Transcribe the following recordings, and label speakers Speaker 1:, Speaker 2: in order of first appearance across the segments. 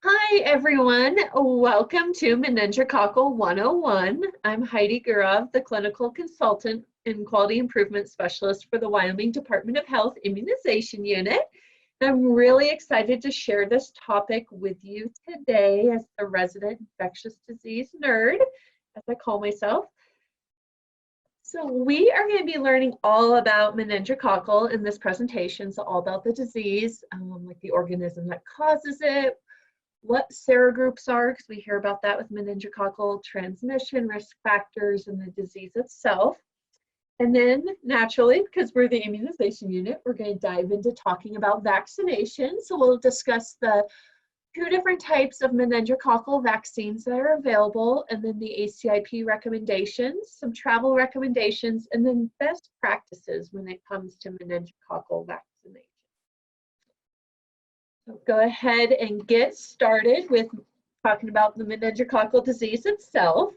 Speaker 1: Hi, everyone. Welcome to Meningococcal 101. I'm Heidi Gurov, the clinical consultant and quality improvement specialist for the Wyoming Department of Health Immunization Unit. I'm really excited to share this topic with you today as the resident infectious disease nerd, as I call myself. So we are going to be learning all about meningococcal in this presentation, so all about the disease, like the organism that causes it, what serogroups are, because we hear about that with meningococcal transmission, risk factors, and the disease itself. And then naturally, because we're the immunization unit, we're going to dive into talking about vaccination. So we'll discuss the two different types of meningococcal vaccines that are available, and then the ACIP recommendations, some travel recommendations, and then best practices when it comes to meningococcal vaccination. So go ahead and get started with talking about the meningococcal disease itself.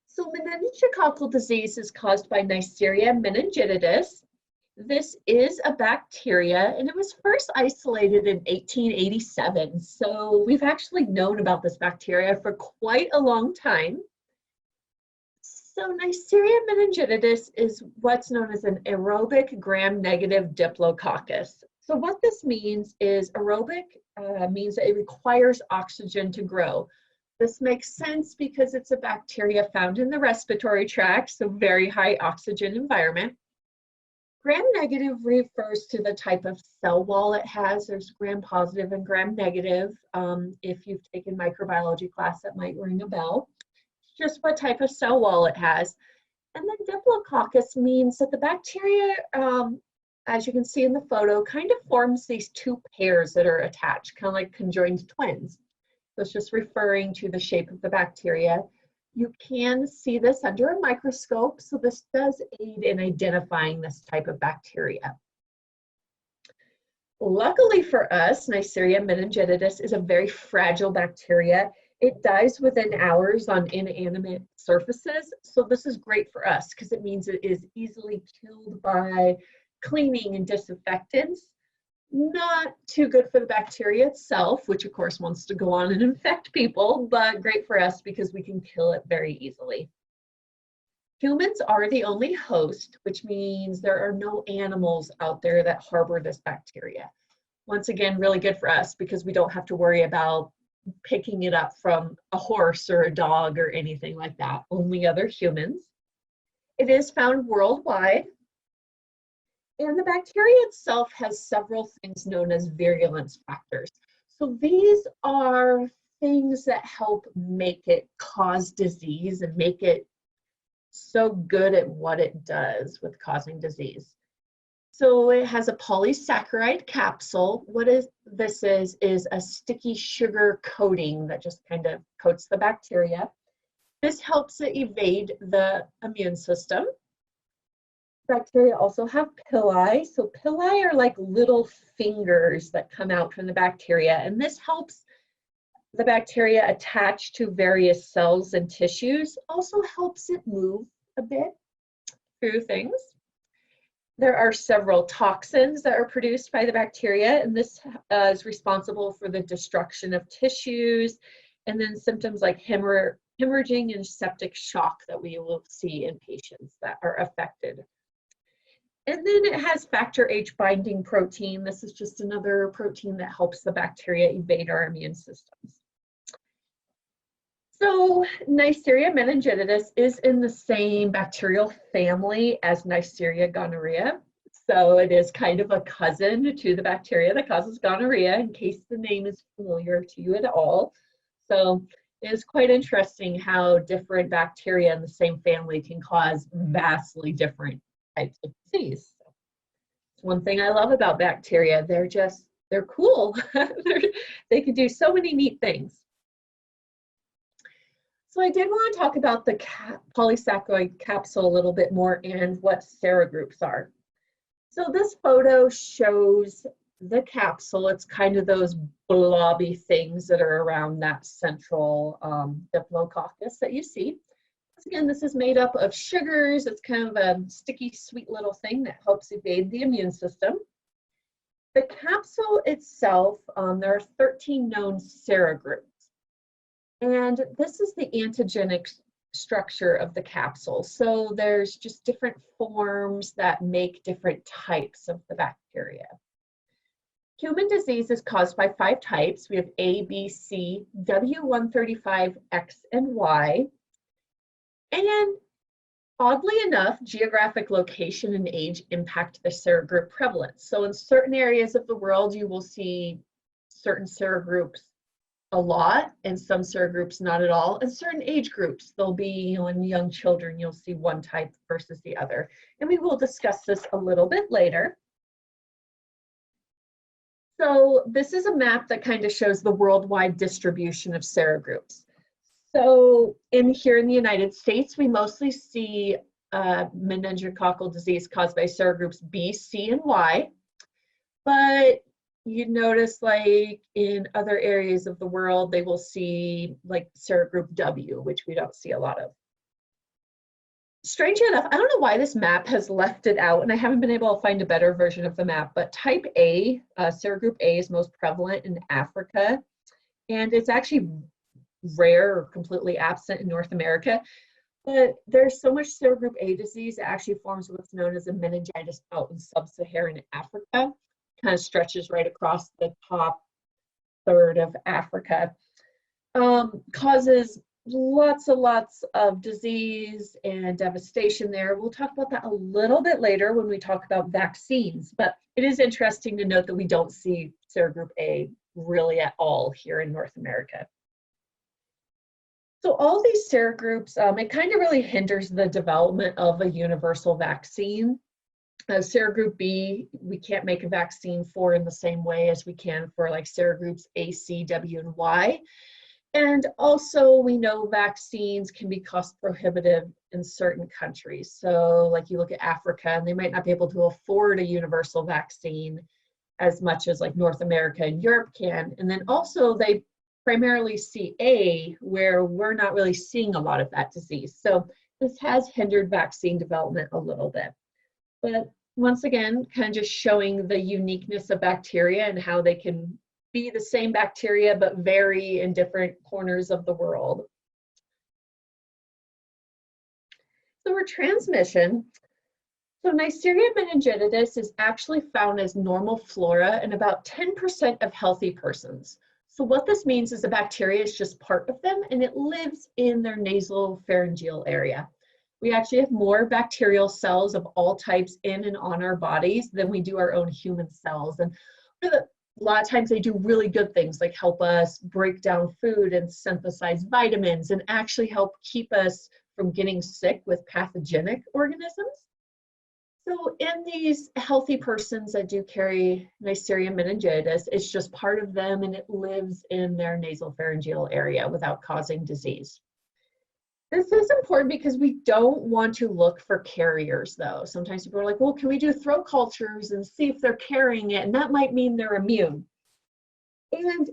Speaker 1: So meningococcal disease is caused by Neisseria meningitidis. This is a bacteria, and it was first isolated in 1887. So we've actually known about this bacteria for quite a long time. So Neisseria meningitidis is what's known as an aerobic gram-negative diplococcus. So what this means is aerobic means that it requires oxygen to grow. This makes sense because it's a bacteria found in the respiratory tract, so very high oxygen environment. Gram-negative refers to the type of cell wall it has. There's gram-positive and gram-negative. If you've taken microbiology class, that might ring a bell. Just what type of cell wall it has. And then diplococcus means that the bacteria, as you can see in the photo, kind of forms these two pairs that are attached, kind of like conjoined twins. So it's just referring to the shape of the bacteria. You can see this under a microscope, so this does aid in identifying this type of bacteria. Luckily for us, Neisseria meningitidis is a very fragile bacteria. It dies within hours on inanimate surfaces, so this is great for us because it means it is easily killed by cleaning and disinfectants. Not too good for the bacteria itself, which of course wants to go on and infect people, but great for us because we can kill it very easily. Humans are the only host, which means there are no animals out there that harbor this bacteria. Once again, really good for us because we don't have to worry about picking it up from a horse or a dog or anything like that, only other humans. It is found worldwide. And the bacteria itself has several things known as virulence factors. So these are things that help make it cause disease and make it so good at what it does with causing disease. So it has a polysaccharide capsule. What this is a sticky sugar coating that just kind of coats the bacteria. This helps it evade the immune system. Bacteria also have pili. So pili are like little fingers that come out from the bacteria, and this helps the bacteria attach to various cells and tissues, also helps it move a bit through things. There are several toxins that are produced by the bacteria, and this is responsible for the destruction of tissues, and then symptoms like hemorrhaging and septic shock that we will see in patients that are affected. And then it has factor H binding protein. This is just another protein that helps the bacteria evade our immune systems. So Neisseria meningitidis is in the same bacterial family as Neisseria gonorrhea. So it is kind of a cousin to the bacteria that causes gonorrhea, in case the name is familiar to you at all. So it is quite interesting how different bacteria in the same family can cause vastly different types of disease. It's one thing I love about bacteria. They're cool. They can do so many neat things. So I did want to talk about the polysaccharide capsule a little bit more and what serogroups are. So this photo shows the capsule. It's kind of those blobby things that are around that central diplococcus that you see. Again, this is made up of sugars. It's kind of a sticky, sweet little thing that helps evade the immune system. The capsule itself, there are 13 known serogroups. And this is the antigenic structure of the capsule. So there's just different forms that make different types of the bacteria. Human disease is caused by 5 types. We have A, B, C, W135, X, and Y. And oddly enough, geographic location and age impact the serogroup prevalence. So in certain areas of the world, you will see certain serogroups a lot, and some serogroups not at all. And certain age groups, there'll be, in young children, you'll see one type versus the other. And we will discuss this a little bit later. So this is a map that kind of shows the worldwide distribution of serogroups. So here in the United States, we mostly see meningococcal disease caused by serogroups B, C, and Y. But you notice like in other areas of the world, they will see like serogroup W, which we don't see a lot of. Strangely enough, I don't know why this map has left it out, and I haven't been able to find a better version of the map, but type A, serogroup A, is most prevalent in Africa, and it's actually rare or completely absent in North America. But there's so much serogroup A disease, it actually forms what's known as a meningitis out in sub-Saharan Africa. Kind of stretches right across the top third of Africa. Causes lots of disease and devastation there. We'll talk about that a little bit later when we talk about vaccines, but it is interesting to note that we don't see serogroup A really at all here in North America. So all these serogroups, it kind of really hinders the development of a universal vaccine. Serogroup B, we can't make a vaccine for in the same way as we can for like serogroups A, C, W, and Y. And also we know vaccines can be cost prohibitive in certain countries. So like you look at Africa and they might not be able to afford a universal vaccine as much as like North America and Europe can. And then also they primarily see A, where we're not really seeing a lot of that disease. So this has hindered vaccine development a little bit. But once again, kind of just showing the uniqueness of bacteria and how they can be the same bacteria but vary in different corners of the world. So for transmission, so Neisseria meningitidis is actually found as normal flora in about 10% of healthy persons. So what this means is the bacteria is just part of them and it lives in their nasal pharyngeal area. We actually have more bacterial cells of all types in and on our bodies than we do our own human cells. And a lot of times they do really good things like help us break down food and synthesize vitamins and actually help keep us from getting sick with pathogenic organisms. So in these healthy persons that do carry Neisseria meningitidis, it's just part of them and it lives in their nasal pharyngeal area without causing disease. This is important because we don't want to look for carriers though. Sometimes people are like, well, can we do throat cultures and see if they're carrying it? And that might mean they're immune. And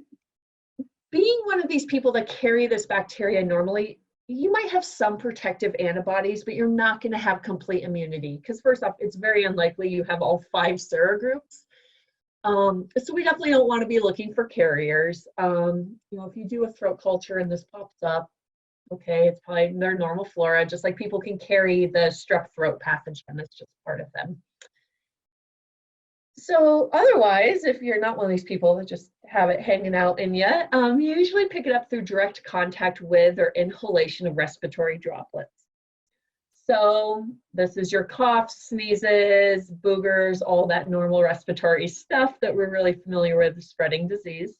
Speaker 1: being one of these people that carry this bacteria normally, you might have some protective antibodies, but you're not going to have complete immunity because first off, it's very unlikely you have all 5 serogroups. So we definitely don't want to be looking for carriers. If you do a throat culture and this pops up, okay, it's probably their normal flora, just like people can carry the strep throat pathogen, it's just part of them. So otherwise, if you're not one of these people that just have it hanging out in you, you usually pick it up through direct contact with or inhalation of respiratory droplets. So this is your coughs, sneezes, boogers, all that normal respiratory stuff that we're really familiar with spreading disease.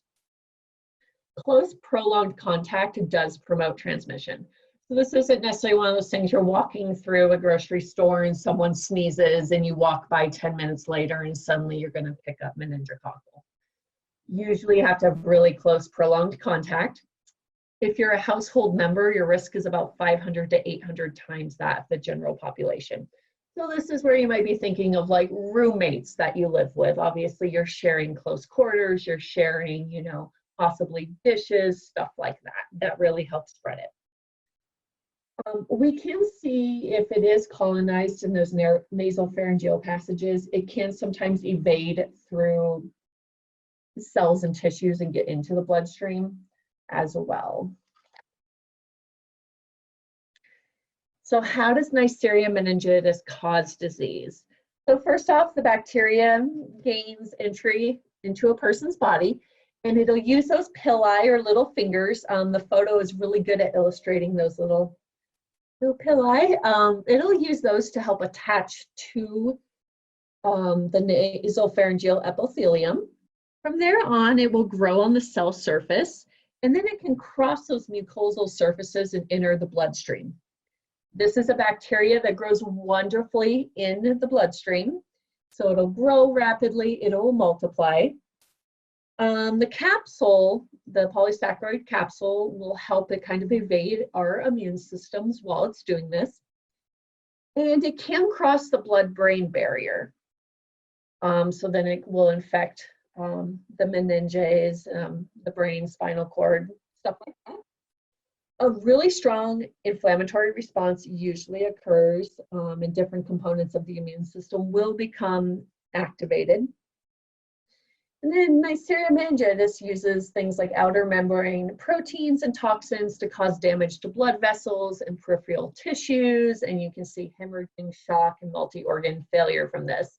Speaker 1: Close prolonged contact does promote transmission. So this isn't necessarily one of those things you're walking through a grocery store and someone sneezes and you walk by 10 minutes later and suddenly you're going to pick up meningococcal. Usually you have to have really close prolonged contact. If you're a household member, your risk is about 500 to 800 times that of the general population. So this is where you might be thinking of like roommates that you live with. Obviously you're sharing close quarters, you're sharing, possibly dishes, stuff like that. That really helps spread it. We can see if it is colonized in those nasopharyngeal passages, it can sometimes evade through cells and tissues and get into the bloodstream as well. So how does Neisseria meningitis cause disease? So first off, the bacteria gains entry into a person's body, and it'll use those pili or little fingers. The photo is really good at illustrating those little pili. It'll use those to help attach to the nasopharyngeal epithelium. From there on, it will grow on the cell surface, and then it can cross those mucosal surfaces and enter the bloodstream. This is a bacteria that grows wonderfully in the bloodstream. So it'll grow rapidly, it'll multiply. The capsule, the polysaccharide capsule, will help it kind of evade our immune systems while it's doing this. And it can cross the blood-brain barrier. So then it will infect the meninges, the brain, spinal cord, stuff like that. A really strong inflammatory response usually occurs, and different components of the immune system will become activated. And then Neisseria meningitis uses things like outer membrane proteins and toxins to cause damage to blood vessels and peripheral tissues, and you can see hemorrhaging, shock, and multi-organ failure from this.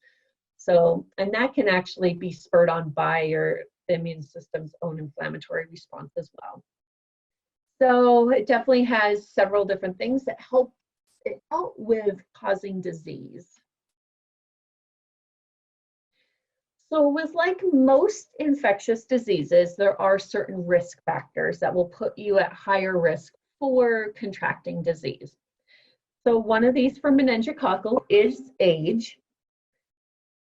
Speaker 1: So, and that can actually be spurred on by your immune system's own inflammatory response as well. So it definitely has several different things that help it out with causing disease. So with like most infectious diseases, there are certain risk factors that will put you at higher risk for contracting disease. So one of these for meningococcal is age.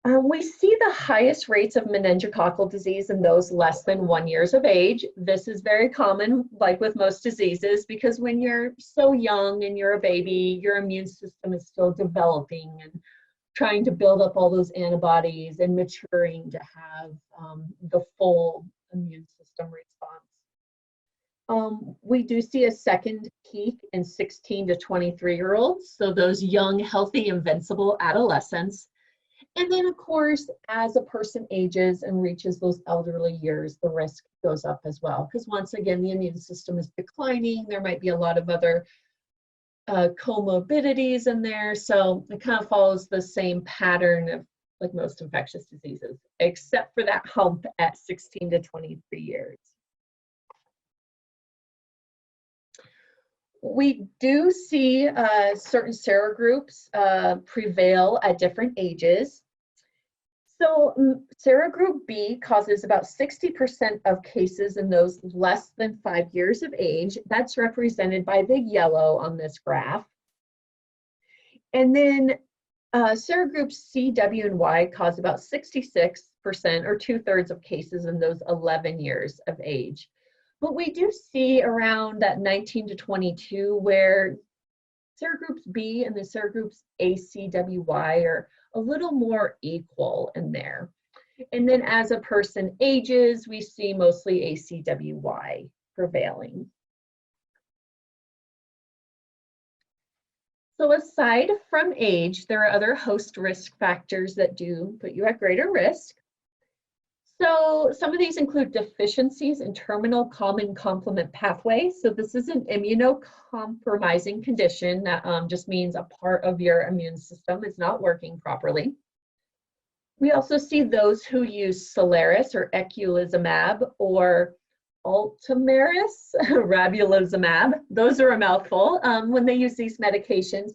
Speaker 1: We see the highest rates of meningococcal disease in those less than 1 year of age. This is very common, like with most diseases, because when you're so young and you're a baby, your immune system is still developing and trying to build up all those antibodies and maturing to have the full immune system response. We do see a second peak in 16 to 23-year-olds, so those young, healthy, invincible adolescents. And then, of course, as a person ages and reaches those elderly years, the risk goes up as well. Because once again, the immune system is declining. There might be a lot of other comorbidities in there. So it kind of follows the same pattern of like most infectious diseases, except for that hump at 16 to 23 years. We do see certain serogroups prevail at different ages. So serogroup B causes about 60% of cases in those less than 5 years of age. That's represented by the yellow on this graph. And then serogroups C, W, and Y cause about 66% or 2/3 of cases in those 11 years of age. But we do see around that 19 to 22 where serogroups B and the serogroups ACWY are a little more equal in there. And then as a person ages, we see mostly ACWY prevailing. So aside from age, there are other host risk factors that do put you at greater risk. So some of these include deficiencies in terminal common complement pathway. So this is an immunocompromising condition that just means a part of your immune system is not working properly. We also see those who use Soliris or eculizumab or Ultomiris, rabulizumab. Those are a mouthful when they use these medications.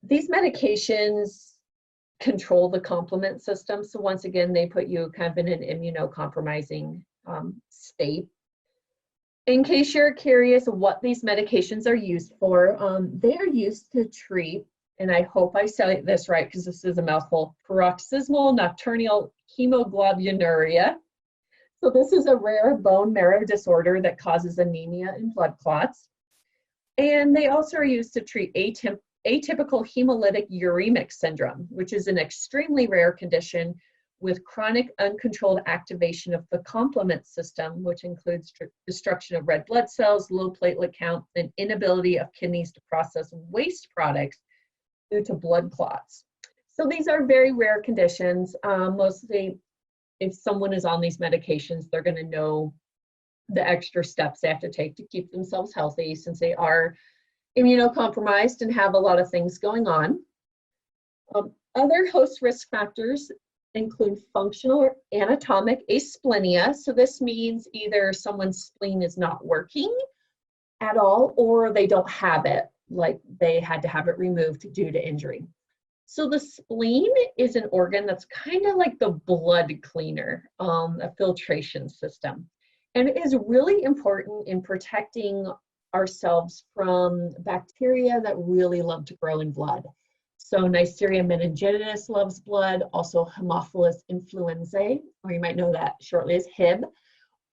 Speaker 1: These medications control the complement system. So once again, they put you kind of in an immunocompromising state. In case you're curious what these medications are used for, they are used to treat, and I hope I say this right because this is a mouthful, paroxysmal nocturnal hemoglobinuria. So this is a rare bone marrow disorder that causes anemia and blood clots. And they also are used to treat atypical hemolytic uremic syndrome, which is an extremely rare condition with chronic uncontrolled activation of the complement system, which includes destruction of red blood cells, low platelet count, and inability of kidneys to process waste products due to blood clots. So these are very rare conditions. Mostly, if someone is on these medications, they're going to know the extra steps they have to take to keep themselves healthy, since they are immunocompromised and have a lot of things going on. Other host risk factors include functional or anatomic asplenia. So this means either someone's spleen is not working at all, or they don't have it, like they had to have it removed due to injury. So the spleen is an organ that's kind of like the blood cleaner, a filtration system. And it is really important in protecting ourselves from bacteria that really love to grow in blood. So Neisseria meningitidis loves blood, also Haemophilus influenzae, or you might know that shortly as Hib,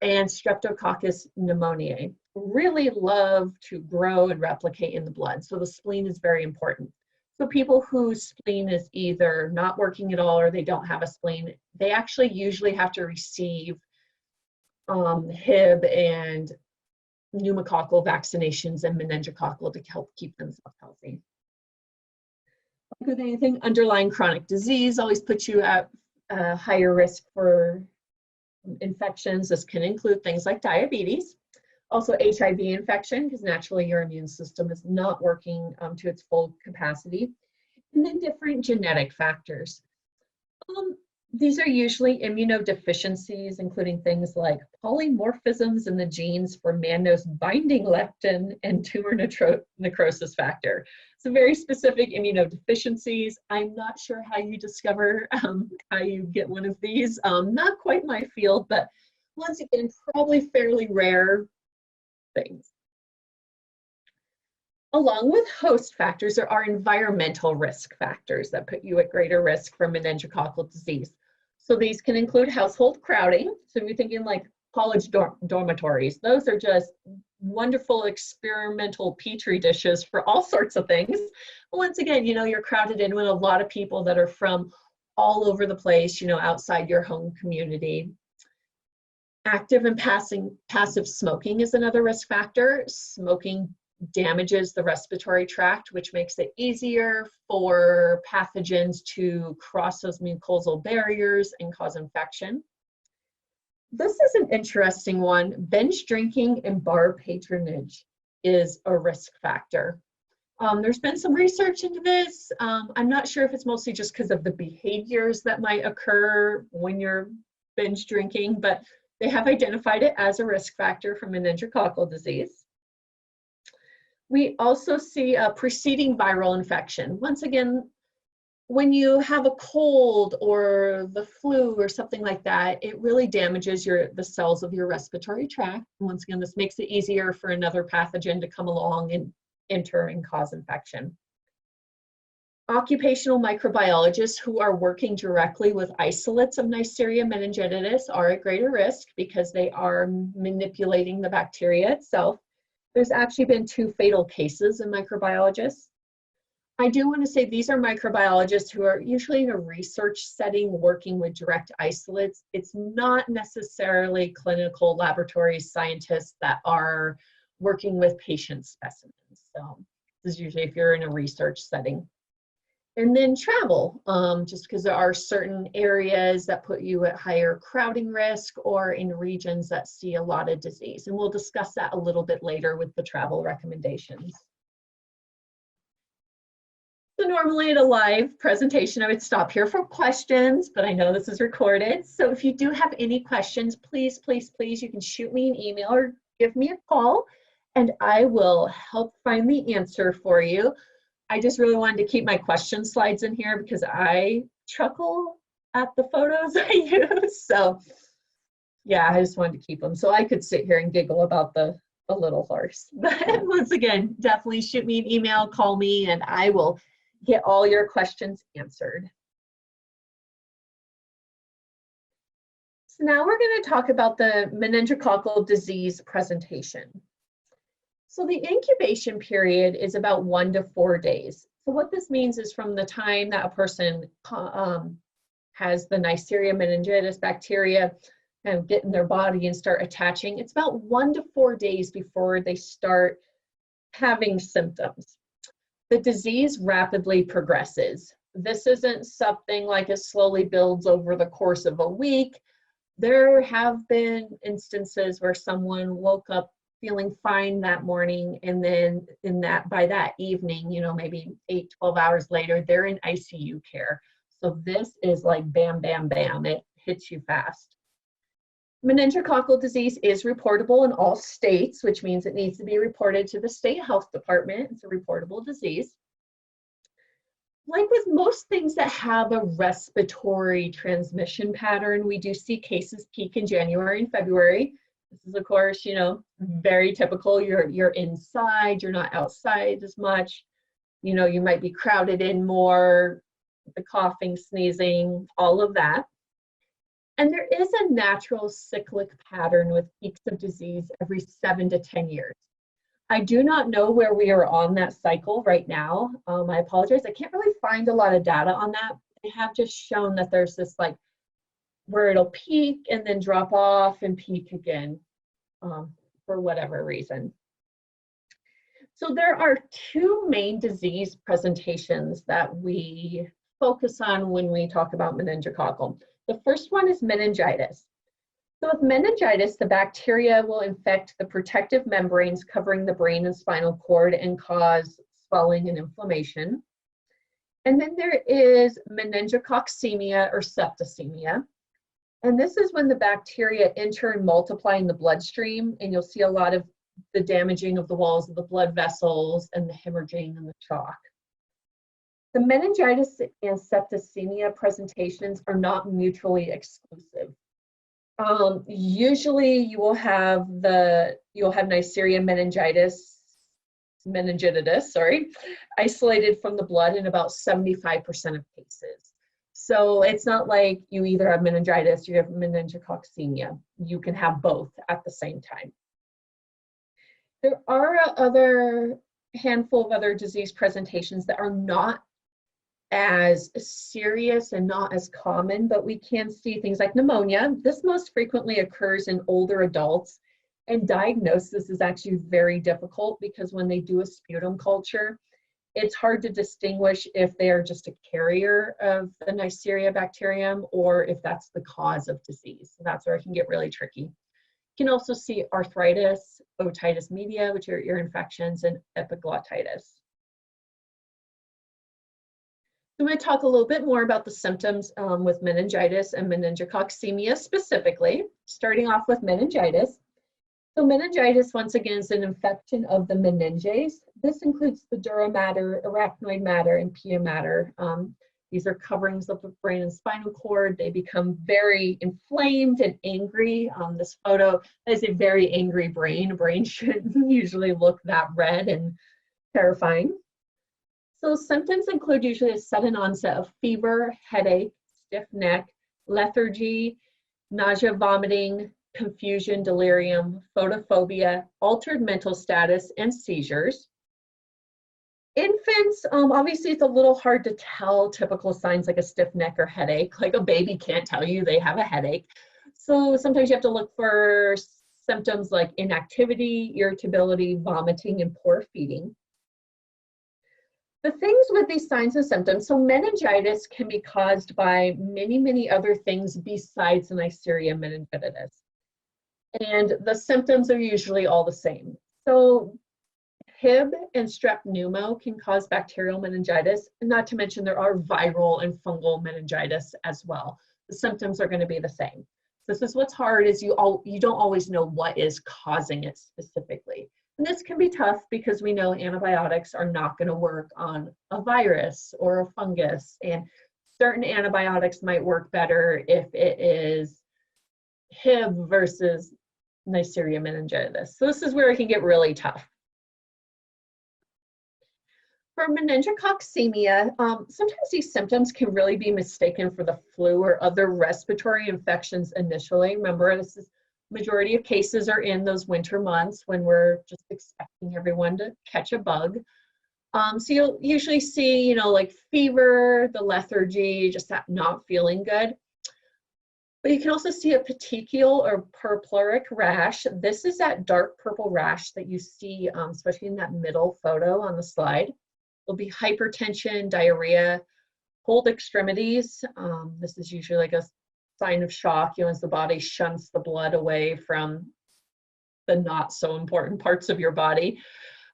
Speaker 1: and Streptococcus pneumoniae really love to grow and replicate in the blood. So the spleen is very important. So people whose spleen is either not working at all or they don't have a spleen, they actually usually have to receive Hib and pneumococcal vaccinations and meningococcal to help keep themselves healthy. Like with anything, underlying chronic disease always puts you at higher risk for infections. This can include things like diabetes, also HIV infection, because naturally your immune system is not working to its full capacity, and then different genetic factors. These are usually immunodeficiencies, including things like polymorphisms in the genes for mannose binding leptin and tumor necrosis factor. So very specific immunodeficiencies. I'm not sure how you discover how you get one of these. Not quite my field, but once again, probably fairly rare things. Along with host factors, there are environmental risk factors that put you at greater risk for meningococcal disease. So these can include household crowding. So if you're thinking like college dormitories, those are just wonderful experimental petri dishes for all sorts of things. Once again, you're crowded in with a lot of people that are from all over the place, outside your home community. Active and passive smoking is another risk factor. Smoking damages the respiratory tract, which makes it easier for pathogens to cross those mucosal barriers and cause infection. This is an interesting one. Binge drinking and bar patronage is a risk factor. There's been some research into this. I'm not sure if it's mostly just because of the behaviors that might occur when you're binge drinking, but they have identified it as a risk factor for meningococcal disease. We also see a preceding viral infection. Once again, when you have a cold or the flu or something like that, it really damages the cells of your respiratory tract. Once again, this makes it easier for another pathogen to come along and enter and cause infection. Occupational microbiologists who are working directly with isolates of Neisseria meningitidis are at greater risk because they are manipulating the bacteria itself. There's actually been 2 fatal cases in microbiologists. I do want to say these are microbiologists who are usually in a research setting working with direct isolates. It's not necessarily clinical laboratory scientists that are working with patient specimens. So this is usually if you're in a research setting. And then travel, just because there are certain areas that put you at higher crowding risk or in regions that see a lot of disease. And we'll discuss that a little bit later with the travel recommendations. So normally at a live presentation, I would stop here for questions, but I know this is recorded. So if you do have any questions, please, please, please, you can shoot me an email or give me a call and I will help find the answer for you. I just really wanted to keep my question slides in here because I chuckle at the photos I use. So yeah, I just wanted to keep them so I could sit here and giggle about the little horse. But once again, definitely shoot me an email, call me, and I will get all your questions answered. So now we're going to talk about the meningococcal disease presentation. So the incubation period is about 1 to 4 days. So what this means is from the time that a person has the Neisseria meningitis bacteria kind of get in their body and start attaching, it's about 1 to 4 days before they start having symptoms. The disease rapidly progresses. This isn't something like it slowly builds over the course of a week. There have been instances where someone woke up feeling fine that morning, and then by that evening, you know, maybe 8, 12 hours later, they're in ICU care. So this is like bam, bam, bam. It hits you fast. Meningococcal disease is reportable in all states, which means it needs to be reported to the state health department. It's a reportable disease. Like with most things that have a respiratory transmission pattern, we do see cases peak in January and February. This is, of course, you know, very typical. You're inside, you're not outside as much. You know, you might be crowded in more, the coughing, sneezing, all of that. And there is a natural cyclic pattern with peaks of disease every 7 to 10 years. I do not know where we are on that cycle right now. I apologize. I can't really find a lot of data on that. They have just shown that there's this like where it'll peak and then drop off and peak again for whatever reason. So there are 2 main disease presentations that we focus on when we talk about meningococcal. The first one is meningitis. So with meningitis, the bacteria will infect the protective membranes covering the brain and spinal cord and cause swelling and inflammation. And then there is meningococcemia or septicemia. And this is when the bacteria enter and multiply in the bloodstream, and you'll see a lot of the damaging of the walls of the blood vessels and the hemorrhaging and the shock. The meningitis and septicemia presentations are not mutually exclusive. Usually you will have Neisseria meningitis, isolated from the blood in about 75% of cases. So it's not like you either have meningitis or you have meningococcemia. You can have both at the same time. There are a handful of other disease presentations that are not as serious and not as common, but we can see things like pneumonia. This most frequently occurs in older adults, and diagnosis is actually very difficult because when they do a sputum culture, it's hard to distinguish if they are just a carrier of the Neisseria bacterium or if that's the cause of disease. So that's where it can get really tricky. You can also see arthritis, otitis media, which are ear infections, and epiglottitis. I'm going to talk a little bit more about the symptoms with meningitis and meningococcemia specifically, starting off with meningitis. So meningitis, once again, is an infection of the meninges. This includes the dura mater, arachnoid mater, and pia mater. These are coverings of the brain and spinal cord. They become very inflamed and angry. This photo is a very angry brain. A brain shouldn't usually look that red and terrifying. So symptoms include usually a sudden onset of fever, headache, stiff neck, lethargy, nausea, vomiting, confusion, delirium, photophobia, altered mental status, and seizures. Infants, obviously it's a little hard to tell typical signs like a stiff neck or headache. Like a baby can't tell you they have a headache. So sometimes you have to look for symptoms like inactivity, irritability, vomiting, and poor feeding. The things with these signs and symptoms, so meningitis can be caused by many, many other things besides Neisseria meningitis. And the symptoms are usually all the same. So Hib and strep pneumo can cause bacterial meningitis, and not to mention there are viral and fungal meningitis as well. The symptoms are going to be the same. This is what's hard is you don't always know what is causing it specifically. And this can be tough because we know antibiotics are not going to work on a virus or a fungus, and certain antibiotics might work better if it is Hib versus Neisseria meningitis. So this is where it can get really tough. For meningococcemia, sometimes these symptoms can really be mistaken for the flu or other respiratory infections initially. Remember, this is majority of cases are in those winter months when we're just expecting everyone to catch a bug. So you'll usually see, you know, like fever, the lethargy, just that not feeling good. But you can also see a petechial or purpuric rash. This is that dark purple rash that you see, especially in that middle photo on the slide. There'll be hypertension, diarrhea, cold extremities. This is usually like a sign of shock, you know, as the body shunts the blood away from the not so important parts of your body.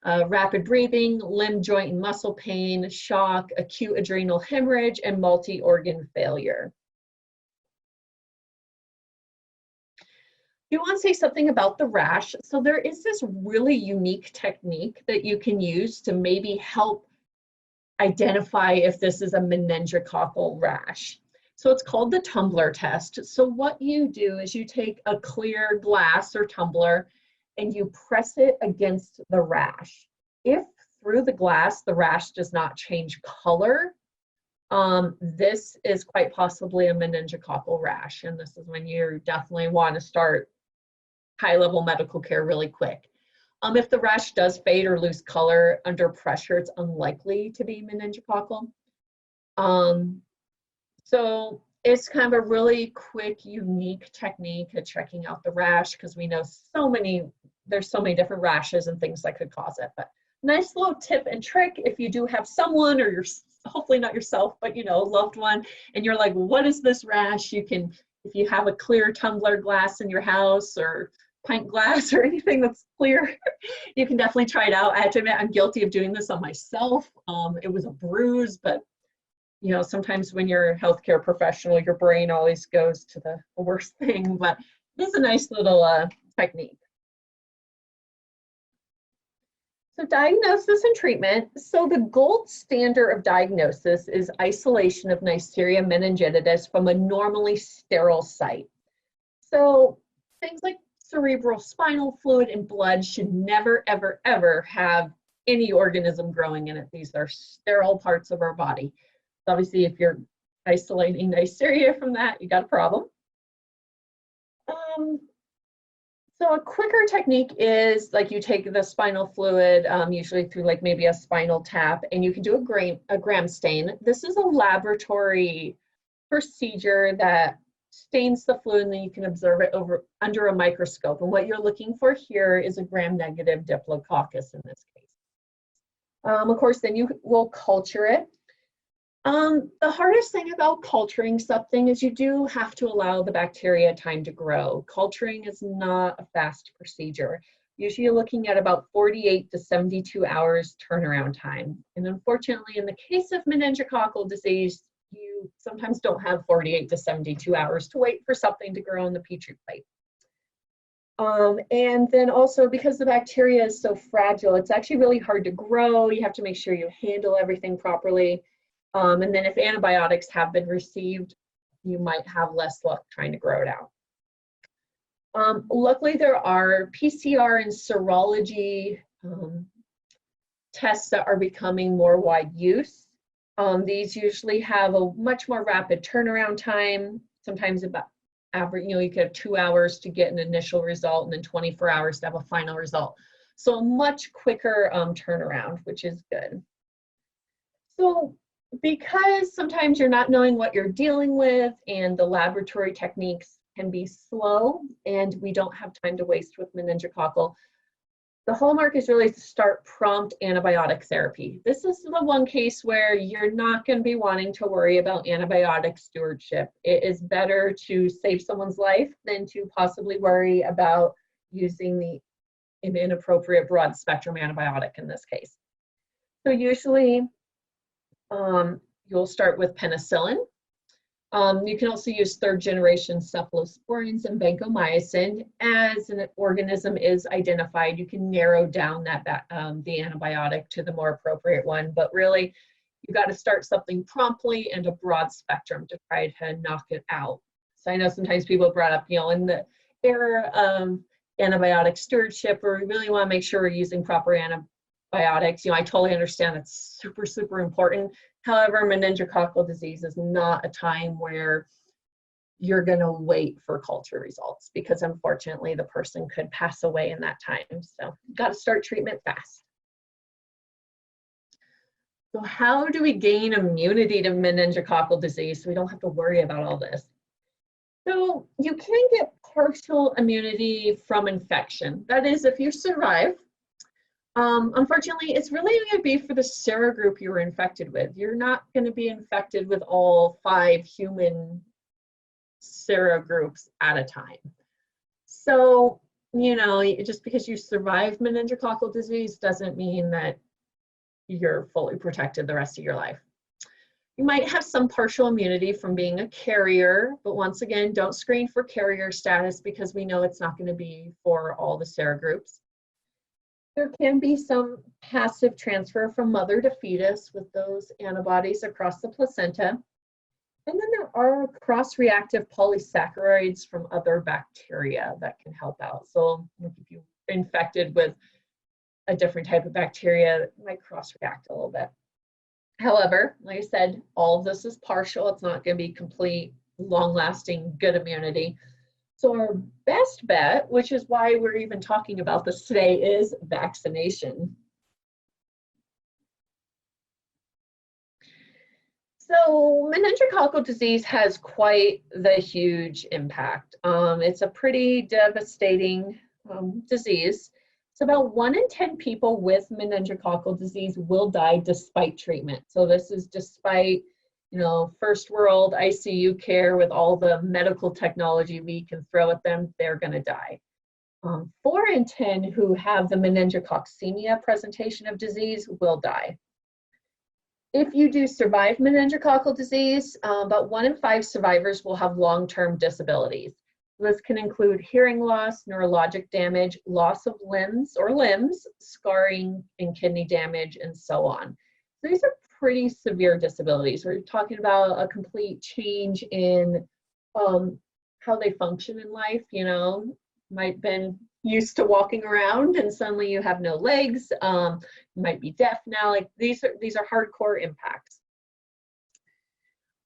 Speaker 1: Rapid breathing, limb, joint, and muscle pain, shock, acute adrenal hemorrhage, and multi-organ failure. You want to say something about the rash. So there is this really unique technique that you can use to maybe help identify if this is a meningococcal rash. So it's called the tumbler test. So what you do is you take a clear glass or tumbler and you press it against the rash. If through the glass the rash does not change color, this is quite possibly a meningococcal rash, and this is when you definitely want to start high-level medical care really quick. If the rash does fade or lose color under pressure, it's unlikely to be meningococcal. So it's kind of a really quick, unique technique at checking out the rash, because we know there's so many different rashes and things that could cause it. But nice little tip and trick if you do have someone, or hopefully not yourself, but you know, a loved one, and you're like, what is this rash? You can, if you have a clear tumbler glass in your house or pint glass or anything that's clear, you can definitely try it out. I have to admit, I'm guilty of doing this on myself. It was a bruise, but you know, sometimes when you're a healthcare professional, your brain always goes to the worst thing, but it's a nice little technique. So diagnosis and treatment. So the gold standard of diagnosis is isolation of Neisseria meningitidis from a normally sterile site. So things like cerebral spinal fluid and blood should never, ever, ever have any organism growing in it. These are sterile parts of our body. So obviously, if you're isolating Neisseria from that, you got a problem. So a quicker technique is like you take the spinal fluid, usually through like maybe a spinal tap, and you can do a gram stain. This is a laboratory procedure that stains the fluid, and then you can observe it under a microscope. And what you're looking for here is a gram-negative Diplococcus in this case. Of course, then you will culture it. The hardest thing about culturing something is you do have to allow the bacteria time to grow. Culturing is not a fast procedure. Usually you're looking at about 48 to 72 hours turnaround time. And unfortunately, in the case of meningococcal disease, you sometimes don't have 48 to 72 hours to wait for something to grow in the Petri plate. And then also, because the bacteria is so fragile, it's actually really hard to grow. You have to make sure you handle everything properly. And then if antibiotics have been received, you might have less luck trying to grow it out. Luckily, there are PCR and serology tests that are becoming more wide use. These usually have a much more rapid turnaround time, sometimes about average, you could have 2 hours to get an initial result and then 24 hours to have a final result. So a much quicker turnaround, which is good. So because sometimes you're not knowing what you're dealing with and the laboratory techniques can be slow and we don't have time to waste with meningococcal, the hallmark is really to start prompt antibiotic therapy. This is the one case where you're not going to be wanting to worry about antibiotic stewardship. It is better to save someone's life than to possibly worry about using an inappropriate broad spectrum antibiotic in this case. So usually you'll start with penicillin. You can also use third-generation cephalosporins and vancomycin. As an organism is identified, you can narrow down that the antibiotic to the more appropriate one. But really, you got to start something promptly and a broad spectrum to try to knock it out. So I know sometimes people brought up, in the era of antibiotic stewardship, where we really want to make sure we're using proper antibiotics. I totally understand it's super, super important. However, meningococcal disease is not a time where you're going to wait for culture results, because unfortunately the person could pass away in that time. So you've got to start treatment fast. So how do we gain immunity to meningococcal disease so we don't have to worry about all this? So you can get partial immunity from infection. That is, if you survive. Unfortunately, it's really going to be for the serogroup you were infected with. You're not going to be infected with all 5 human serogroups at a time. So, you know, just because you survive meningococcal disease doesn't mean that you're fully protected the rest of your life. You might have some partial immunity from being a carrier, but once again, don't screen for carrier status because we know it's not going to be for all the serogroups. There can be some passive transfer from mother to fetus with those antibodies across the placenta. And then there are cross-reactive polysaccharides from other bacteria that can help out. So if you're infected with a different type of bacteria, it might cross-react a little bit. However, like I said, all of this is partial. It's not going to be complete, long-lasting, good immunity. So our best bet, which is why we're even talking about this today, is vaccination. So meningococcal disease has quite the huge impact. It's a pretty devastating disease. So about 1 in 10 people with meningococcal disease will die despite treatment. So this is despite, you know, first world ICU care with all the medical technology we can throw at them, they're going to die. 4 in 10 who have the meningococcemia presentation of disease will die. If you do survive meningococcal disease, about 1 in 5 survivors will have long-term disabilities. This can include hearing loss, neurologic damage, loss of limbs, scarring, and kidney damage, and so on. So these are pretty severe disabilities. We're talking about a complete change in how they function in life. You know, might have been used to walking around and suddenly you have no legs. You might be deaf now. Like these are hardcore impacts.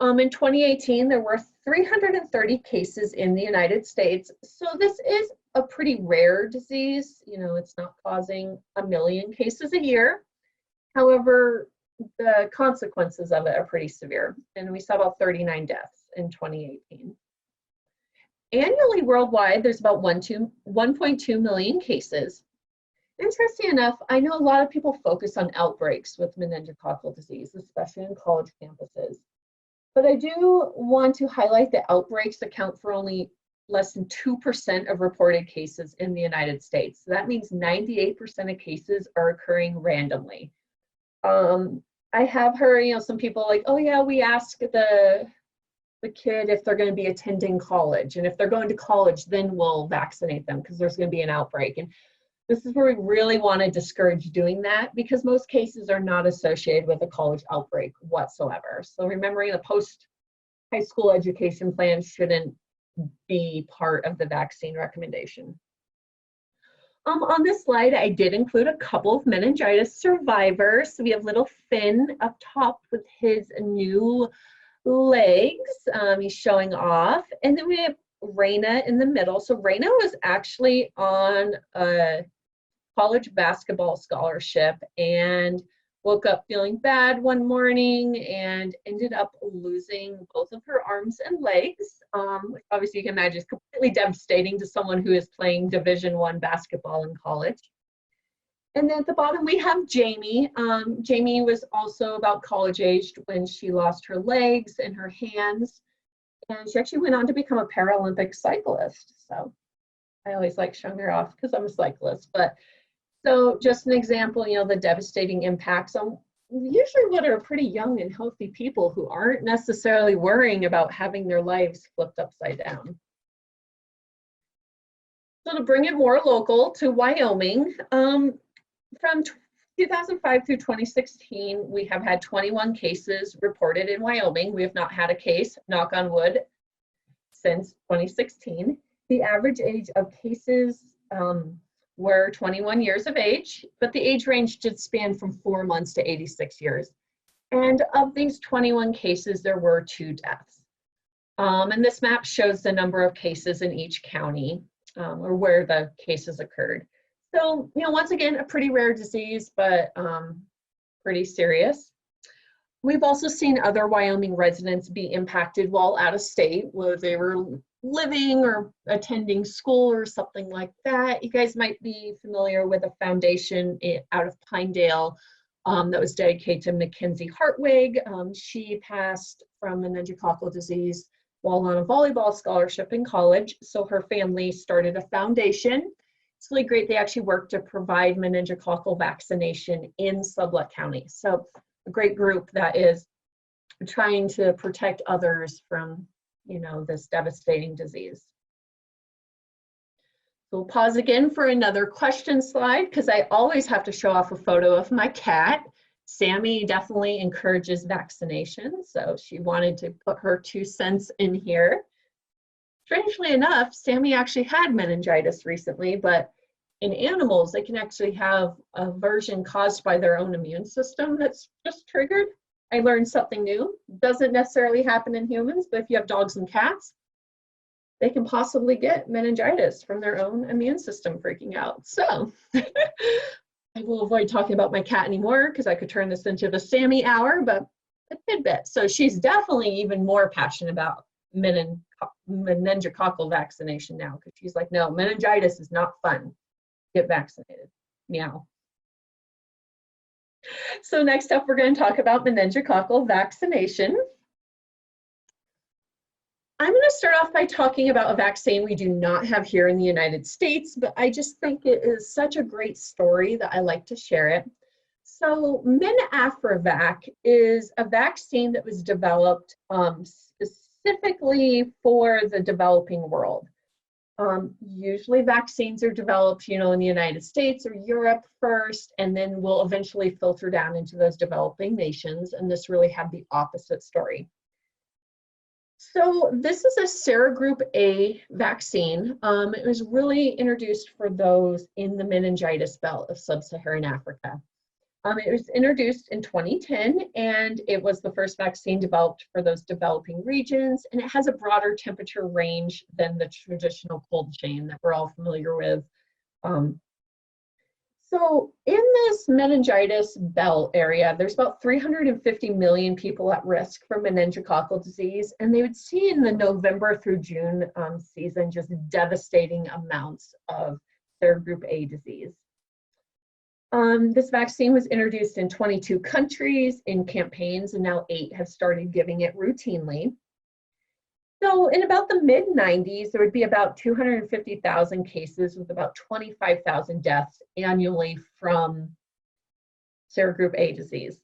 Speaker 1: In 2018, there were 330 cases in the United States. So this is a pretty rare disease. You know, it's not causing 1 million cases a year. However, the consequences of it are pretty severe. And we saw about 39 deaths in 2018. Annually worldwide, there's about 1.2 million cases. Interesting enough, I know a lot of people focus on outbreaks with meningococcal disease, especially in college campuses. But I do want to highlight that outbreaks account for only less than 2% of reported cases in the United States. So that means 98% of cases are occurring randomly. I have heard, you know, some people like, oh yeah, we ask the kid if they're going to be attending college, and if they're going to college, then we'll vaccinate them because there's going to be an outbreak. And this is where we really want to discourage doing that because most cases are not associated with a college outbreak whatsoever. So remembering the post-high school education plan shouldn't be part of the vaccine recommendation. On this slide, I did include a couple of meningitis survivors. So we have little Finn up top with his new legs. He's showing off. And then we have Raina in the middle. So Raina was actually on a college basketball scholarship and woke up feeling bad one morning and ended up losing both of her arms and legs, which obviously you can imagine is completely devastating to someone who is playing Division I basketball in college. And then at the bottom we have Jamie. Jamie was also about college aged when she lost her legs and her hands, and she actually went on to become a Paralympic cyclist. So I always like showing her off because I'm a cyclist. But so just an example, you know, the devastating impacts on usually what are pretty young and healthy people who aren't necessarily worrying about having their lives flipped upside down. So to bring it more local to Wyoming, from 2005 through 2016, we have had 21 cases reported in Wyoming. We have not had a case, knock on wood, since 2016. The average age of cases were 21 years of age, but the age range did span from 4 months to 86 years. And of these 21 cases, there were 2 deaths. And this map shows the number of cases in each county or where the cases occurred. So, you know, once again, a pretty rare disease, but pretty serious. We've also seen other Wyoming residents be impacted while out of state, whether they were living or attending school or something like that. You guys might be familiar with a foundation out of Pinedale that was dedicated to Mackenzie Hartwig. She passed from meningococcal disease while on a volleyball scholarship in college. So her family started a foundation. It's really great. They actually work to provide meningococcal vaccination in Sublette County. So a great group that is trying to protect others from, you know, this devastating disease. So we'll pause again for another question slide because I always have to show off a photo of my cat. Sammy definitely encourages vaccination, so she wanted to put her 2 cents in here. Strangely enough, Sammy actually had meningitis recently, but in animals, they can actually have a version caused by their own immune system that's just triggered. I learned something new. Doesn't necessarily happen in humans, but if you have dogs and cats, they can possibly get meningitis from their own immune system freaking out. So I will avoid talking about my cat anymore because I could turn this into the Sammy hour, but a tidbit. So she's definitely even more passionate about meningococcal vaccination now because she's like, no, meningitis is not fun. Get vaccinated. Meow. So next up, we're going to talk about meningococcal vaccination. I'm going to start off by talking about a vaccine we do not have here in the United States, but I just think it is such a great story that I like to share it. So MenAfriVac is a vaccine that was developed specifically for the developing world. Usually vaccines are developed, you know, in the United States or Europe first, and then will eventually filter down into those developing nations. And this really had the opposite story. So this is a serogroup A vaccine. It was really introduced for those in the meningitis belt of sub-Saharan Africa. It was introduced in 2010, and it was the first vaccine developed for those developing regions, and it has a broader temperature range than the traditional cold chain that we're all familiar with. So in this meningitis belt area, there's about 350 million people at risk for meningococcal disease, and they would see in the November through June season just devastating amounts of serogroup A disease. This vaccine was introduced in 22 countries in campaigns, and now 8 have started giving it routinely. So in about the mid-90s, there would be about 250,000 cases with about 25,000 deaths annually from serogroup A disease.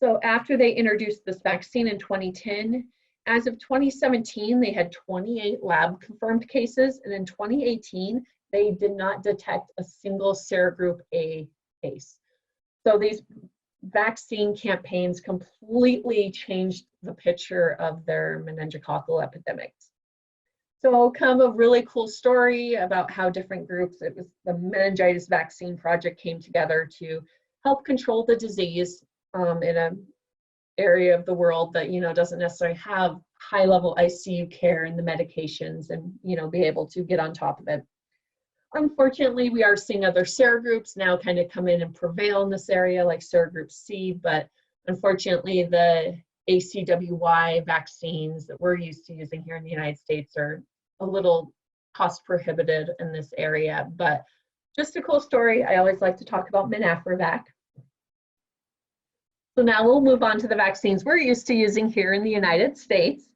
Speaker 1: So after they introduced this vaccine in 2010, as of 2017, they had 28 lab confirmed cases, and in 2018, they did not detect a single serogroup A case. So these vaccine campaigns completely changed the picture of their meningococcal epidemics. So kind of a really cool story about how different groups, it was the meningitis vaccine project came together to help control the disease in an area of the world that, you know, doesn't necessarily have high level ICU care and the medications and, you know, be able to get on top of it. Unfortunately, we are seeing other serogroups now kind of come in and prevail in this area, like serogroup C, but unfortunately, the ACWY vaccines that we're used to using here in the United States are a little cost prohibitive in this area. But just a cool story. I always like to talk about MenAfriVac. So now we'll move on to the vaccines we're used to using here in the United States.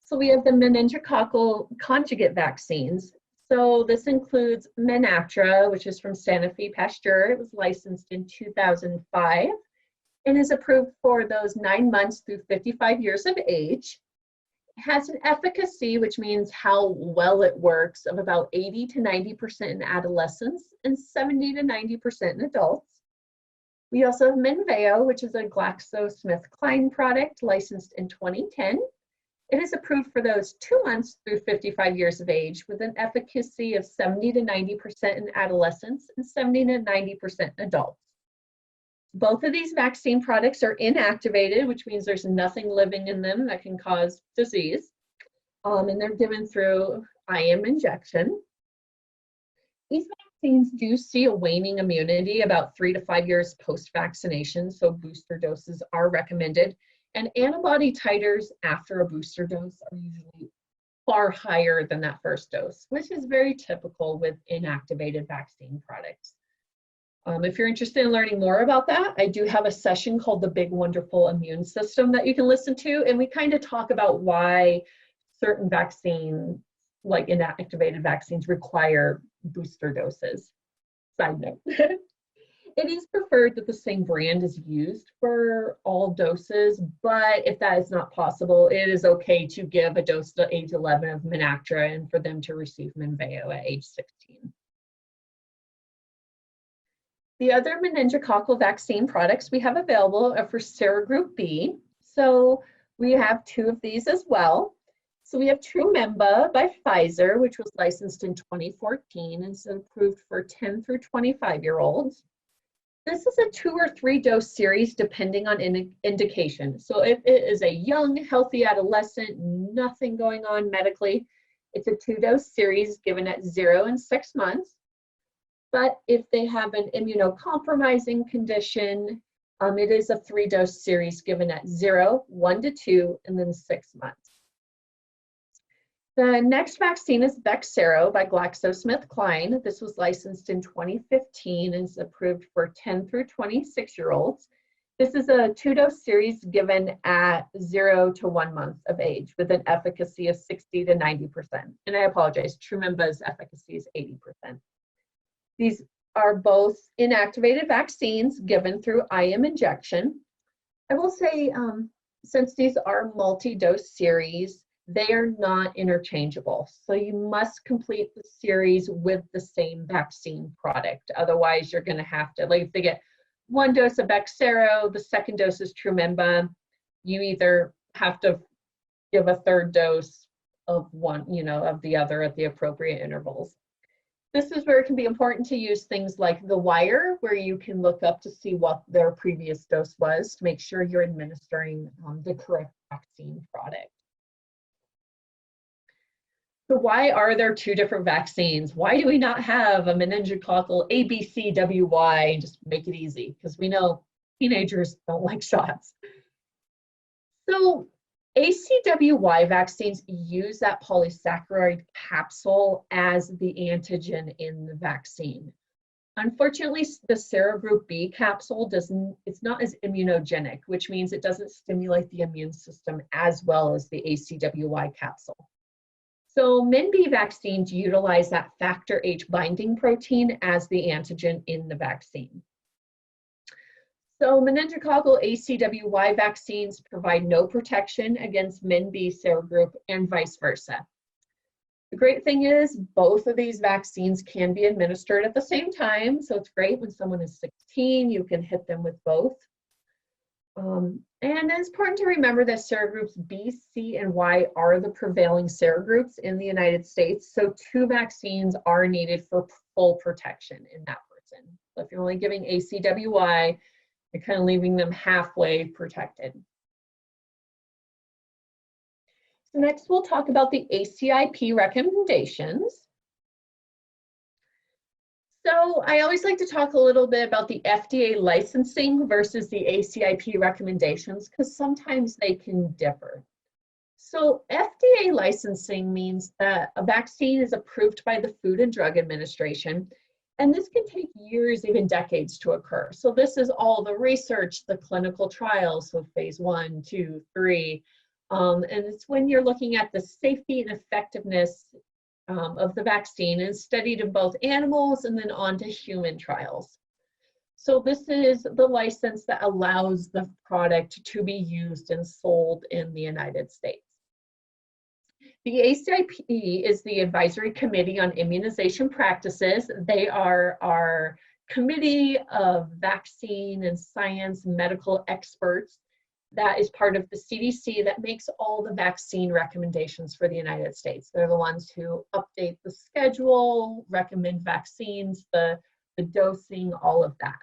Speaker 1: So we have the meningococcal conjugate vaccines. So this includes Menatra, which is from Sanofi Pasteur. It was licensed in 2005 and is approved for those 9 months through 55 years of age. It has an efficacy, which means how well it works, of about 80 to 90% in adolescents and 70 to 90% in adults. We also have Menveo, which is a GlaxoSmithKline product licensed in 2010. It is approved for those 2 months through 55 years of age with an efficacy of 70 to 90% in adolescents and 70 to 90% in adults. Both of these vaccine products are inactivated, which means there's nothing living in them that can cause disease. And they're given through IM injection. These vaccines do see a waning immunity about 3 to 5 years post-vaccination, so booster doses are recommended. And antibody titers after a booster dose are usually far higher than that first dose, which is very typical with inactivated vaccine products. If you're interested in learning more about that, I do have a session called The Big Wonderful Immune System that you can listen to, and we kind of talk about why certain vaccines, like inactivated vaccines, require booster doses. Side note. It is preferred that the same brand is used for all doses, but if that is not possible, it is okay to give a dose to age 11 of Menactra and for them to receive Menveo at age 16. The other meningococcal vaccine products we have available are for serogroup B. So we have 2 of these as well. So we have Trumemba by Pfizer, which was licensed in 2014 and is approved for 10 through 25-year-olds. This is a 2 or 3 dose series depending on indication. So if it is a young, healthy adolescent, nothing going on medically, it's a 2-dose series given at 0 and 6 months. But if they have an immunocompromising condition, it is a 3-dose series given at 0, 1 to 2, and then 6 months. The next vaccine is Bexsero by GlaxoSmithKline. This was licensed in 2015 and is approved for 10 through 26-year-olds. This is a 2-dose series given at 0 to 1 month of age with an efficacy of 60 to 90%. And I apologize, Trumemba's efficacy is 80%. These are both inactivated vaccines given through IM injection. I will say, since these are multi-dose series, they are not interchangeable. So you must complete the series with the same vaccine product. Otherwise, you're going to have to, like if they get 1 dose of Bexsero, the 2nd dose is Trumemba, you either have to give a 3rd dose of one, of the other at the appropriate intervals. This is where it can be important to use things like the wire, where you can look up to see what their previous dose was to make sure you're administering the correct vaccine product. So why are there 2 different vaccines? Why do we not have a meningococcal ACWY and just make it easy? Because we know teenagers don't like shots. So ACWY vaccines use that polysaccharide capsule as the antigen in the vaccine. Unfortunately, the serogroup B capsule it's not as immunogenic, which means it doesn't stimulate the immune system as well as the ACWY capsule. So MenB vaccines utilize that factor H binding protein as the antigen in the vaccine. So meningococcal ACWY vaccines provide no protection against MenB serogroup and vice versa. The great thing is both of these vaccines can be administered at the same time. So it's great when someone is 16, you can hit them with both. And it's important to remember that serogroups B, C, and Y are the prevailing serogroups in the United States. So 2 vaccines are needed for full protection in that person. So if you're only giving ACWY, you're kind of leaving them halfway protected. So next we'll talk about the ACIP recommendations. So I always like to talk a little bit about the FDA licensing versus the ACIP recommendations because sometimes they can differ. So FDA licensing means that a vaccine is approved by the Food and Drug Administration, and this can take years, even decades to occur. So this is all the research, the clinical trials, so phase 1, 2, 3, and it's when you're looking at the safety and effectiveness of the vaccine and studied in both animals and then on to human trials. So this is the license that allows the product to be used and sold in the United States. The ACIP is the Advisory Committee on Immunization Practices. They are our committee of vaccine and science medical experts that is part of the CDC that makes all the vaccine recommendations for the United States. They're the ones who update the schedule, recommend vaccines, the dosing, all of that.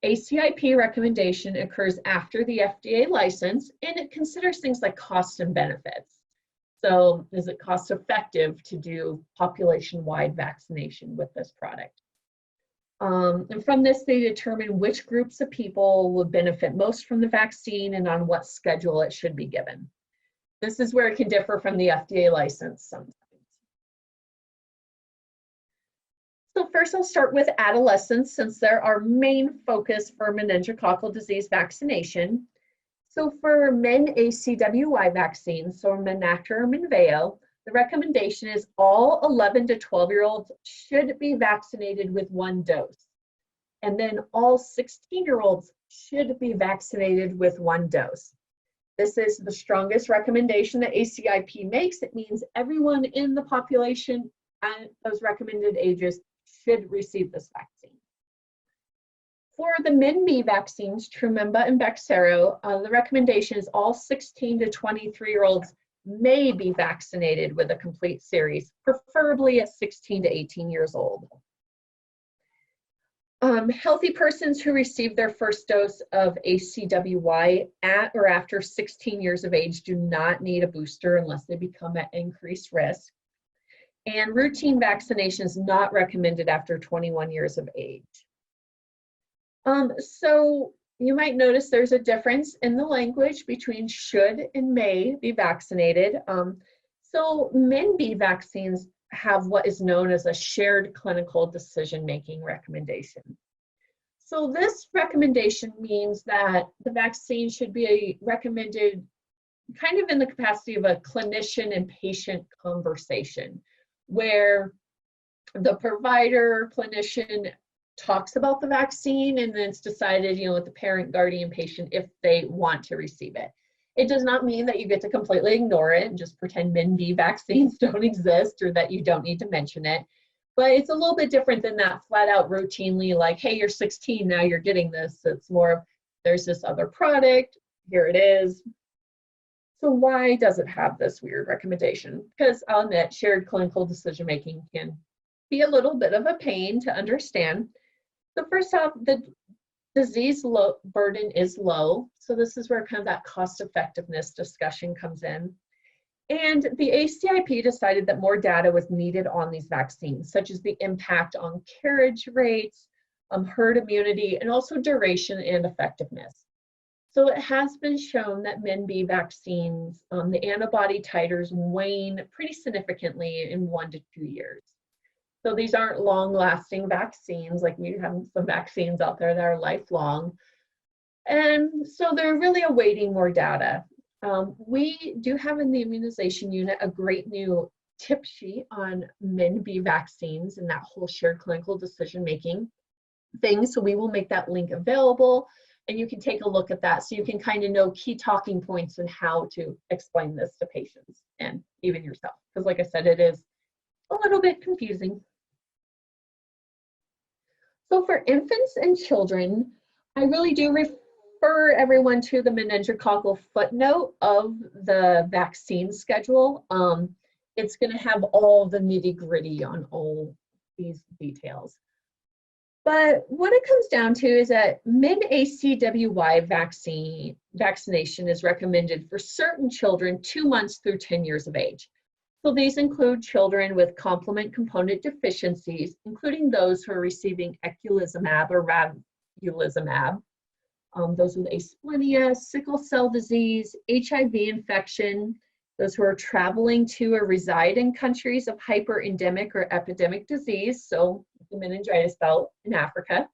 Speaker 1: ACIP recommendation occurs after the FDA license, and it considers things like costs and benefits. So is it cost effective to do population-wide vaccination with this product? And from this, they determine which groups of people would benefit most from the vaccine and on what schedule it should be given. This is where it can differ from the FDA license sometimes. So first I'll start with adolescents, since they're our main focus for meningococcal disease vaccination. So for ACWY vaccines, so Menactor or Menveo, the recommendation is all 11 to 12-year-olds should be vaccinated with 1 dose. And then all 16-year-olds should be vaccinated with 1 dose. This is the strongest recommendation that ACIP makes. It means everyone in the population at those recommended ages should receive this vaccine. For the MenB vaccines, Trumemba and Bexsero, the recommendation is all 16 to 23-year-olds may be vaccinated with a complete series, preferably at 16 to 18 years old. Healthy persons who receive their first dose of ACWY at or after 16 years of age do not need a booster unless they become at increased risk. And routine vaccination is not recommended after 21 years of age. So you might notice there's a difference in the language between should and may be vaccinated. So MenB vaccines have what is known as a shared clinical decision-making recommendation. So this recommendation means that the vaccine should be recommended kind of in the capacity of a clinician and patient conversation, where the provider, clinician talks about the vaccine, and then it's decided, with the parent, guardian, patient, if they want to receive it. It does not mean that you get to completely ignore it and just pretend MenB vaccines don't exist or that you don't need to mention it. But it's a little bit different than that flat out routinely like, hey, you're 16, now you're getting this. It's more of, there's this other product, here it is. So why does it have this weird recommendation? Because I'll admit, shared clinical decision-making can be a little bit of a pain to understand. So first off, the disease burden is low. So this is where kind of that cost effectiveness discussion comes in. And the ACIP decided that more data was needed on these vaccines, such as the impact on carriage rates, herd immunity, and also duration and effectiveness. So it has been shown that MenB vaccines, the antibody titers wane pretty significantly in 1 to 2 years. So these aren't long-lasting vaccines, like we have some vaccines out there that are lifelong. And so they're really awaiting more data. We do have in the immunization unit a great new tip sheet on MenB vaccines and that whole shared clinical decision-making thing. So we will make that link available, and you can take a look at that so you can kind of know key talking points and how to explain this to patients and even yourself. Because like I said, it is a little bit confusing. So for infants and children, I really do refer everyone to the meningococcal footnote of the vaccine schedule. It's going to have all the nitty-gritty on all these details. But what it comes down to is that ACWY vaccination is recommended for certain children 2 months through 10 years of age. So these include children with complement component deficiencies, including those who are receiving eculizumab or ravulizumab, those with asplenia, sickle cell disease, HIV infection, those who are traveling to or reside in countries of hyperendemic or epidemic disease, so the meningitis belt in Africa,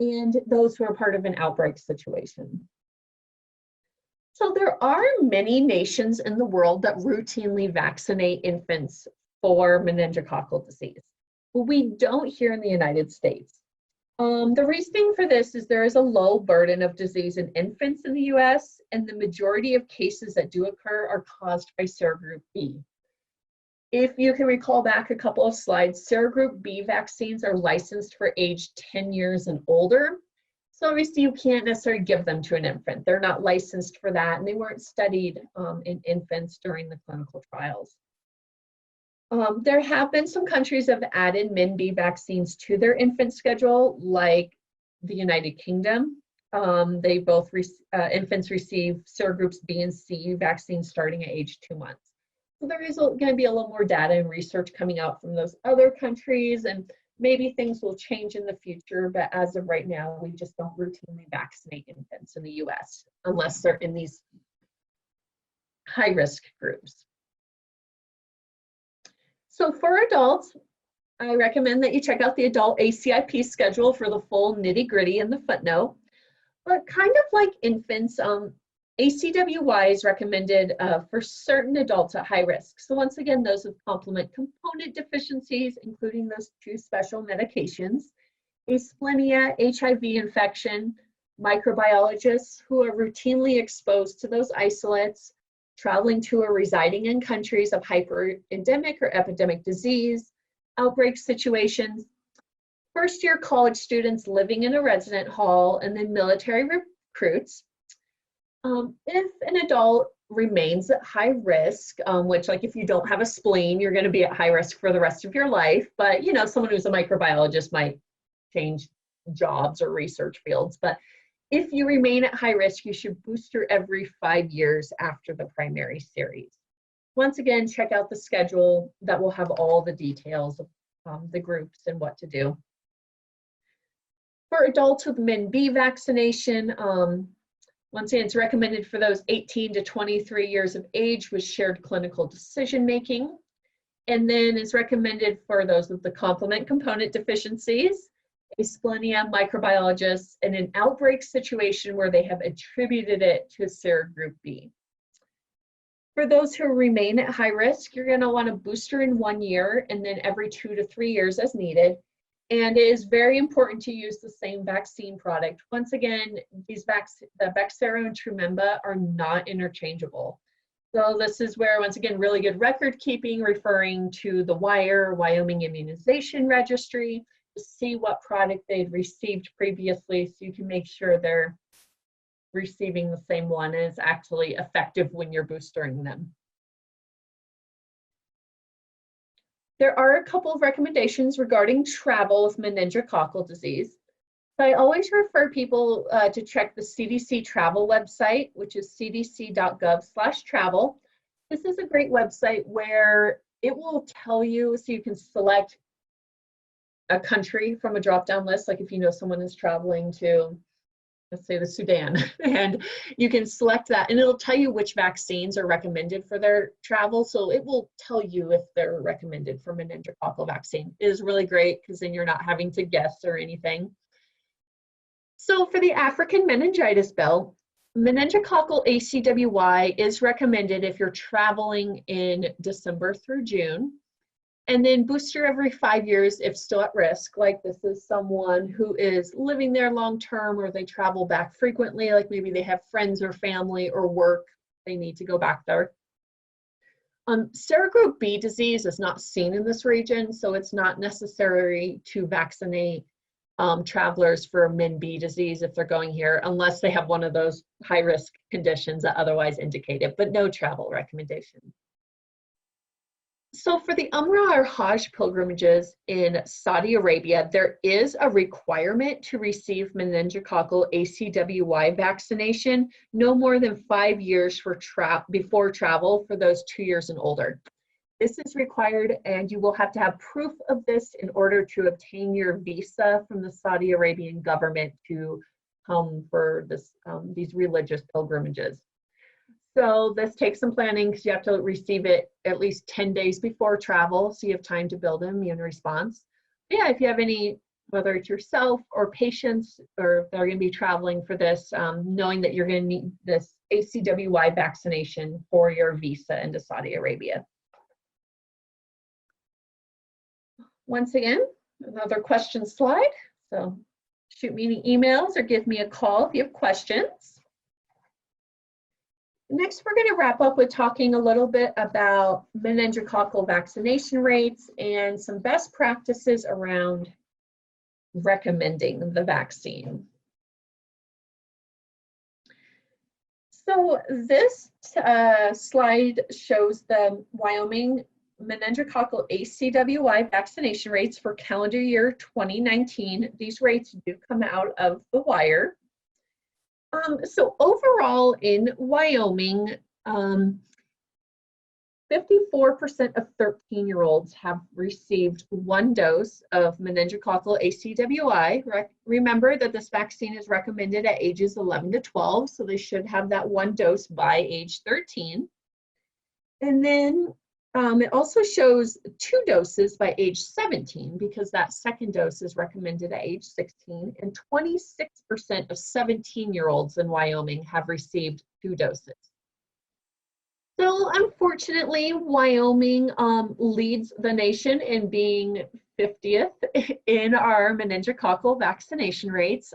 Speaker 1: and those who are part of an outbreak situation. So there are many nations in the world that routinely vaccinate infants for meningococcal disease, but we don't here in the United States. The reasoning for this is there is a low burden of disease in infants in the US, and the majority of cases that do occur are caused by serogroup B. If you can recall back a couple of slides, serogroup B vaccines are licensed for age 10 years and older. So obviously you can't necessarily give them to an infant. They're not licensed for that, and they weren't studied in infants during the clinical trials. There have been some countries that have added MenB vaccines to their infant schedule, like the United Kingdom. Infants receive serogroups B and C vaccines starting at age 2 months. So there is going to be a little more data and research coming out from those other countries, and maybe things will change in the future, but as of right now, we just don't routinely vaccinate infants in the US unless they're in these high-risk groups. So for adults, I recommend that you check out the adult ACIP schedule for the full nitty-gritty in the footnote. But kind of like infants, ACWY is recommended for certain adults at high risk. So once again, those with complement component deficiencies, including those 2 special medications, asplenia, HIV infection, microbiologists who are routinely exposed to those isolates, traveling to or residing in countries of hyperendemic or epidemic disease, outbreak situations, first-year college students living in a resident hall, and then military recruits. If an adult remains at high risk, which like if you don't have a spleen, you're going to be at high risk for the rest of your life. But you know, someone who's a microbiologist might change jobs or research fields. But if you remain at high risk, you should booster every 5 years after the primary series. Once again, check out the schedule that will have all the details of the groups and what to do. For adults with MenB vaccination, once again, it's recommended for those 18 to 23 years of age with shared clinical decision making. And then it's recommended for those with the complement component deficiencies, asplenia, microbiologists, in an outbreak situation where they have attributed it to a serogroup B. For those who remain at high risk, you're going to want a booster in 1 year and then every 2 to 3 years as needed. And it is very important to use the same vaccine product. Once again, the Bexsero and Trumemba are not interchangeable. So this is where, once again, really good record keeping, referring to the WIRE, Wyoming Immunization Registry, to see what product they'd received previously so you can make sure they're receiving the same one and it's actually effective when you're boostering them. There are a couple of recommendations regarding travel with meningococcal disease. So I always refer people to check the CDC travel website, which is cdc.gov/travel. This is a great website where it will tell you, so you can select a country from a drop-down list, like if you know someone is traveling to, let's say, the Sudan, and you can select that and it'll tell you which vaccines are recommended for their travel. So it will tell you if they're recommended for meningococcal vaccine. It is really great because then you're not having to guess or anything. So for the African meningitis belt, meningococcal ACWY is recommended if you're traveling in December through June. And then booster every 5 years if still at risk, like this is someone who is living there long-term or they travel back frequently, like maybe they have friends or family or work, they need to go back there. Serogroup B disease is not seen in this region, so it's not necessary to vaccinate travelers for MenB disease if they're going here, unless they have one of those high-risk conditions that otherwise indicate it, but no travel recommendation. So for the Umrah or Hajj pilgrimages in Saudi Arabia, there is a requirement to receive meningococcal ACWY vaccination no more than 5 years before travel for those 2 years and older. This is required, and you will have to have proof of this in order to obtain your visa from the Saudi Arabian government to come for these religious pilgrimages. So this takes some planning because you have to receive it at least 10 days before travel, so you have time to build an immune response. But yeah, if you have any, whether it's yourself or patients, or if they're going to be traveling for this, knowing that you're going to need this ACWY vaccination for your visa into Saudi Arabia. Once again, another question slide. So shoot me any emails or give me a call if you have questions. Next, we're going to wrap up with talking a little bit about meningococcal vaccination rates and some best practices around recommending the vaccine. So this slide shows the Wyoming meningococcal ACWY vaccination rates for calendar year 2019. These rates do come out of the WIRE. So overall in Wyoming, 54% of 13-year-olds have received one dose of meningococcal ACWY. Remember that this vaccine is recommended at ages 11 to 12, so they should have that one dose by age 13. And then it also shows 2 doses by age 17 because that second dose is recommended at age 16, and 26% of 17-year-olds in Wyoming have received 2 doses. So unfortunately, Wyoming leads the nation in being 50th in our meningococcal vaccination rates.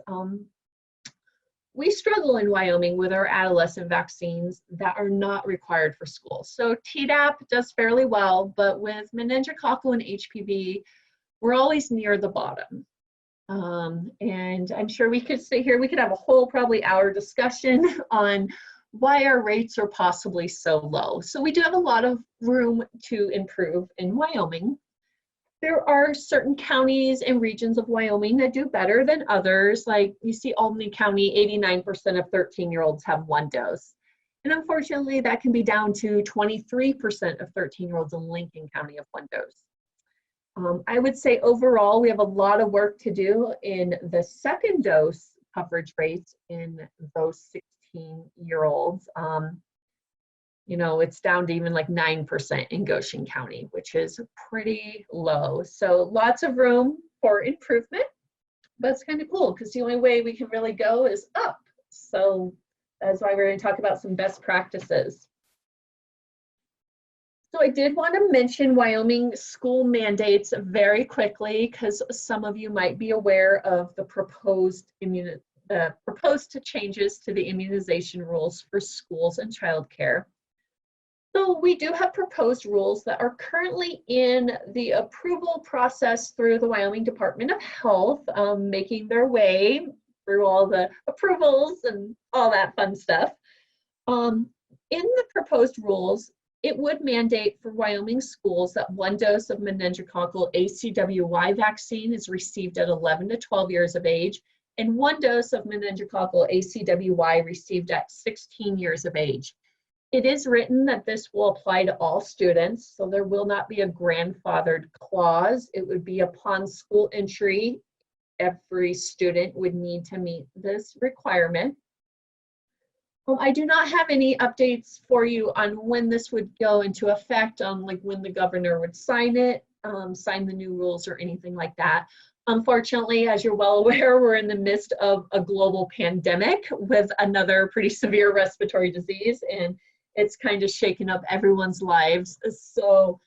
Speaker 1: We struggle in Wyoming with our adolescent vaccines that are not required for school. So Tdap does fairly well, but with meningococcal and HPV, we're always near the bottom. And I'm sure we could sit here, we could have a whole probably hour discussion on why our rates are possibly so low. So we do have a lot of room to improve in Wyoming. There are certain counties and regions of Wyoming that do better than others. Like you see Albany County, 89% of 13-year-olds have 1 dose. And unfortunately, that can be down to 23% of 13-year-olds in Lincoln County of 1 dose. I would say overall, we have a lot of work to do in the second dose coverage rates in those 16-year-olds. You know, it's down to even like 9% in Goshen County, which is pretty low. So lots of room for improvement, but it's kind of cool because the only way we can really go is up. So that's why we're going to talk about some best practices. So I did want to mention Wyoming school mandates very quickly because some of you might be aware of the proposed changes to the immunization rules for schools and childcare. So we do have proposed rules that are currently in the approval process through the Wyoming Department of Health, making their way through all the approvals and all that fun stuff. In the proposed rules, it would mandate for Wyoming schools that 1 dose of meningococcal ACWY vaccine is received at 11 to 12 years of age, and 1 dose of meningococcal ACWY received at 16 years of age. It is written that this will apply to all students, so there will not be a grandfathered clause. It would be upon school entry, every student would need to meet this requirement. I do not have any updates for you on when this would go into effect, like when the governor would sign it, sign the new rules or anything like that. Unfortunately, as you're well aware, we're in the midst of a global pandemic with another pretty severe respiratory disease, and it's kind of shaken up everyone's lives. So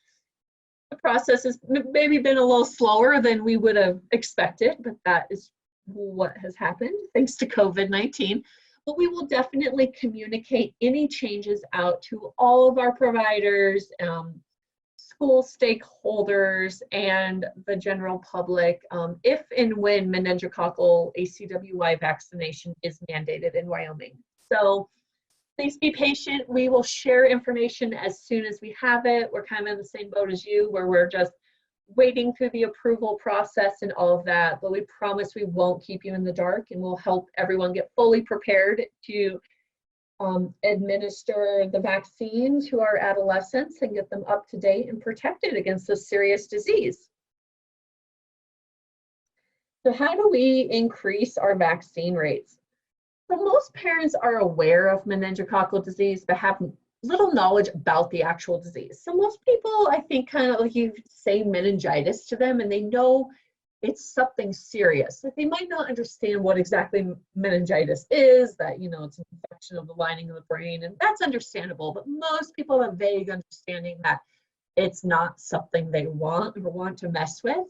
Speaker 1: the process has maybe been a little slower than we would have expected, but that is what has happened thanks to COVID-19. But we will definitely communicate any changes out to all of our providers, school stakeholders, and the general public if and when meningococcal ACWY vaccination is mandated in Wyoming. So please be patient. We will share information as soon as we have it. We're kind of in the same boat as you, where we're just waiting through the approval process and all of that, but we promise we won't keep you in the dark, and we'll help everyone get fully prepared to administer the vaccine to our adolescents and get them up to date and protected against this serious disease. So how do we increase our vaccine rates? So most parents are aware of meningococcal disease, but have little knowledge about the actual disease. So most people, I think, kind of like you say meningitis to them and they know it's something serious. Like they might not understand what exactly meningitis is, that, you know, it's an infection of the lining of the brain, and that's understandable, but most people have a vague understanding that it's not something they want or want to mess with.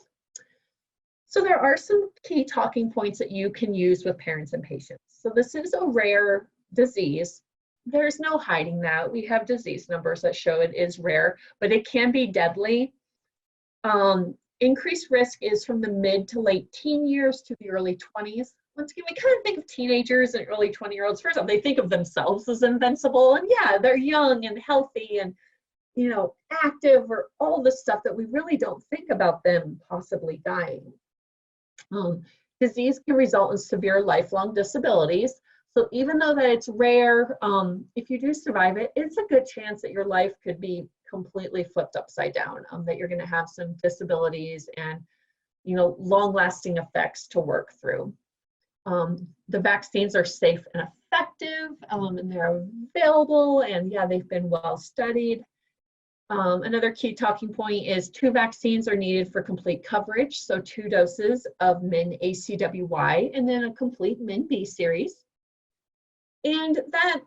Speaker 1: So there are some key talking points that you can use with parents and patients. So this is a rare disease. There's no hiding that. We have disease numbers that show it is rare, but it can be deadly. Increased risk is from the mid to late teen years to the early 20s. Once again, we kind of think of teenagers and early 20-year-olds. First off, they think of themselves as invincible, and yeah, they're young and healthy and, you know, active, or all the stuff that we really don't think about them possibly dying. Disease can result in severe lifelong disabilities. So even though that it's rare, if you do survive it, it's a good chance that your life could be completely flipped upside down, that you're going to have some disabilities and, you know, long-lasting effects to work through. The vaccines are safe and effective, and they're available, and yeah, they've been well studied. Another key talking point is 2 vaccines are needed for complete coverage, so 2 doses of ACWY and then a complete B series. And that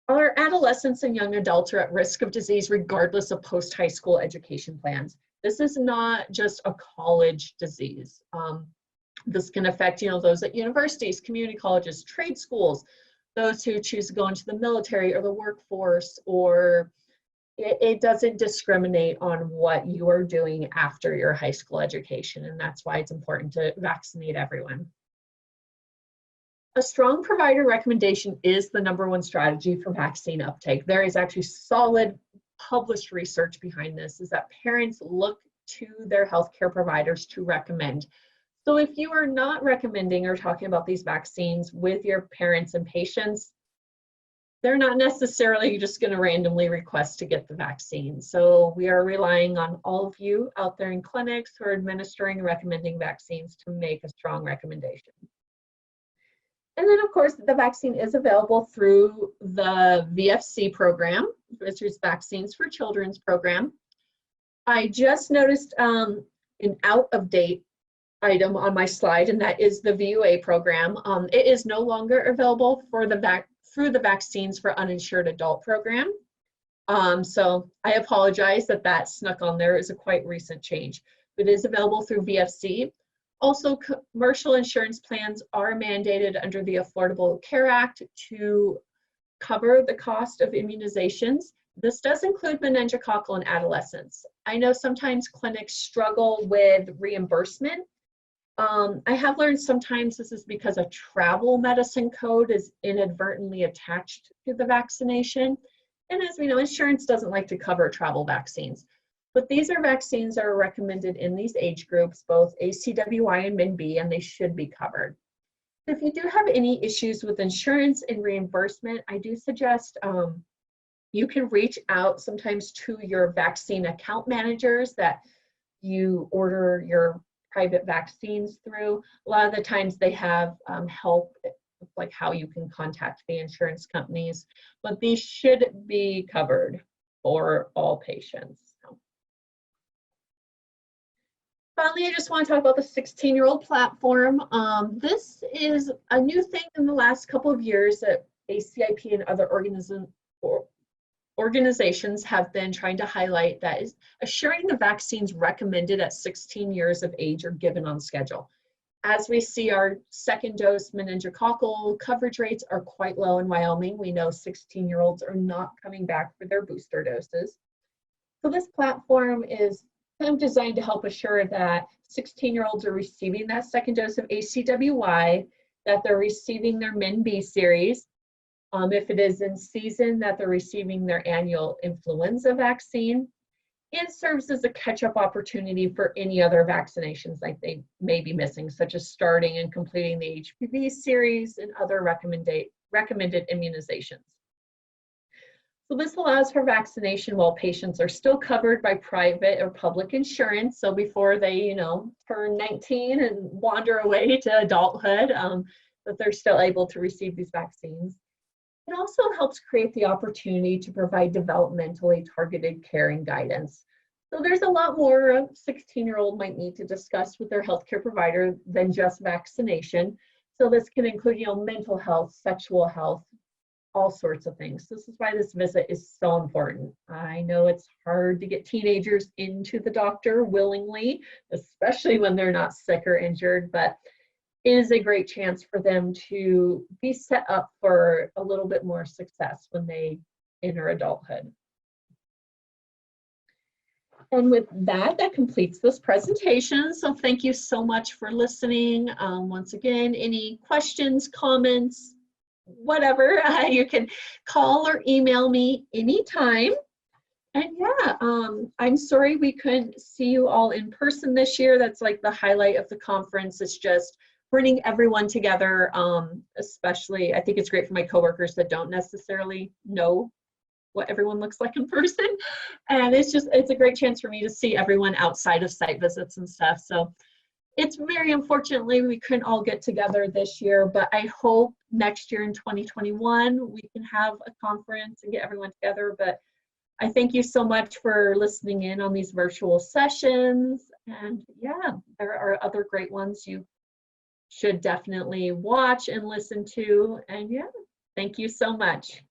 Speaker 1: our adolescents and young adults are at risk of disease regardless of post-high school education plans. This is not just a college disease. This can affect, you know, those at universities, community colleges, trade schools, those who choose to go into the military or the workforce, or it doesn't discriminate on what you are doing after your high school education, and that's why it's important to vaccinate everyone. A strong provider recommendation is the #1 strategy for vaccine uptake. There is actually solid published research behind this, is that parents look to their healthcare providers to recommend. So if you are not recommending or talking about these vaccines with your parents and patients, they're not necessarily just going to randomly request to get the vaccine. So we are relying on all of you out there in clinics who are administering and recommending vaccines to make a strong recommendation. And then, of course, the vaccine is available through the VFC program, which is Vaccines for Children's program. I just noticed an out-of-date item on my slide, and that is the VUA program. It is no longer available for through the Vaccines for Uninsured Adult program. So I apologize that that snuck on there. It's a quite recent change. It is available through VFC. Also, commercial insurance plans are mandated under the Affordable Care Act to cover the cost of immunizations. This does include meningococcal in adolescents. I know sometimes clinics struggle with reimbursement. I have learned sometimes this is because a travel medicine code is inadvertently attached to the vaccination. And as we know, insurance doesn't like to cover travel vaccines. But these are vaccines that are recommended in these age groups, both ACWY and MinB, and they should be covered. If you do have any issues with insurance and reimbursement, I do suggest you can reach out sometimes to your vaccine account managers that you order your private vaccines through. A lot of the times they have help, like how you can contact the insurance companies, but these should be covered for all patients. Finally, I just want to talk about the 16-year-old platform. This is a new thing in the last couple of years that ACIP and other organizations have been trying to highlight, that is assuring the vaccines recommended at 16 years of age are given on schedule. As we see, our second dose meningococcal coverage rates are quite low in Wyoming. We know 16-year-olds are not coming back for their booster doses. So this platform is kind of designed to help assure that 16-year-olds are receiving that second dose of ACWY, that they're receiving their MinB series. If it is in season, that they're receiving their annual influenza vaccine. It serves as a catch-up opportunity for any other vaccinations like they may be missing, such as starting and completing the HPV series and other recommended immunizations. So this allows for vaccination while patients are still covered by private or public insurance. So before they, turn 19 and wander away to adulthood, that they're still able to receive these vaccines. It also helps create the opportunity to provide developmentally targeted care and guidance. So there's a lot more a 16-year-old might need to discuss with their healthcare provider than just vaccination. So this can include, mental health, sexual health, all sorts of things. This is why this visit is so important. I know it's hard to get teenagers into the doctor willingly, especially when they're not sick or injured, but it is a great chance for them to be set up for a little bit more success when they enter adulthood. And with that, that completes this presentation. So thank you so much for listening. Once again, any questions, comments, whatever, you can call or email me anytime. And yeah, I'm sorry we couldn't see you all in person this year. That's like the highlight of the conference. It's just bringing everyone together, especially I think it's great for my coworkers that don't necessarily know what everyone looks like in person. And it's a great chance for me to see everyone outside of site visits and stuff. So it's very unfortunately we couldn't all get together this year, but I hope next year in 2021 we can have a conference and get everyone together. But I thank you so much for listening in on these virtual sessions. And yeah, there are other great ones you should definitely watch and listen to. And yeah, thank you so much.